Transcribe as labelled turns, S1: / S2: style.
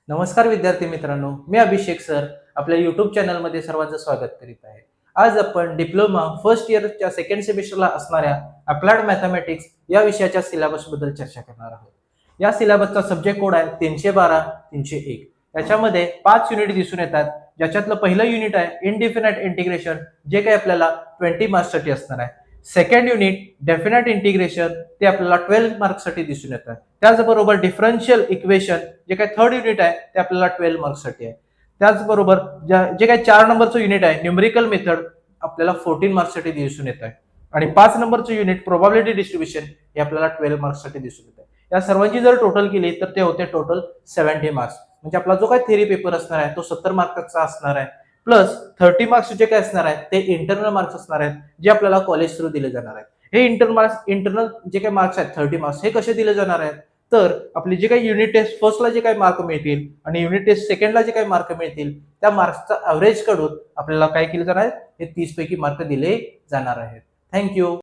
S1: नमस्कार विद्यार्थी मित्रांनो, मी अभिषेक सर आपल्या यूट्यूब चॅनलमध्ये सर्वांचं स्वागत करीत आहे. आज आपण डिप्लोमा फर्स्ट इयरच्या सेकंड सेमिस्टरला असणाऱ्या अप्लाइड मॅथमॅटिक्स या विषयाच्या सिलेबसबद्दल चर्चा करणार आहोत. या सिलेबसचा सब्जेक्ट कोड आहे 312 301. याच्यामध्ये 5 युनिट दिसून येतात, ज्याच्यातलं पहिलं युनिट आहे इनडिफिनाइट इंटिग्रेशन, जे काही आपल्याला 20 मार्क्ससाठी असणार आहे. सेकंड युनिट डेफिनाइट इंटिग्रेशन, ते आपल्याला 12 मार्क्ससाठी दिसून येतं. त्याचबरोबर डिफरन्शियल इक्वेशन जे काही थर्ड युनिट आहे ते आपल्याला 12 मार्क्ससाठी आहे. त्याचबरोबर जे काही 4 नंबरचं युनिट आहे न्यूमेरिकल मेथड, आपल्याला 14 मार्क्ससाठी दिसून येत आहे. आणि 5 नंबरचं युनिट प्रोबॅबिलिटी डिस्ट्रीब्युशन हे आपल्याला 12 मार्क्ससाठी दिसून येत आहे. या सर्वांची जर टोटल केली तर ते होते टोटल 70 मार्क्स. म्हणजे आपला जो काही थेरी पेपर असणार आहे तो 70 मार्क्सचा असणार आहे, प्लस 30 मार्क्स जे काय असणार आहेत ते इंटरनल मार्क्स असणार आहेत, जे आपल्याला कॉलेज थ्रू दिले जाणार आहेत. हे इंटरनल जे काही मार्क्स आहेत 30 मार्क्स हे कसे दिले जाणार आहेत, तर आपली जे काही युनिट टेस्ट फर्स्टला जे काही मार्क मिळतील आणि युनिट टेस्ट सेकंडला जे काही मार्क मिळतील त्या मार्क्सचा ऍव्हरेज कडून आपल्याला काय केलं जाणार आहे, हे 30 पैकी मार्क दिले जाणार आहेत. थँक्यू.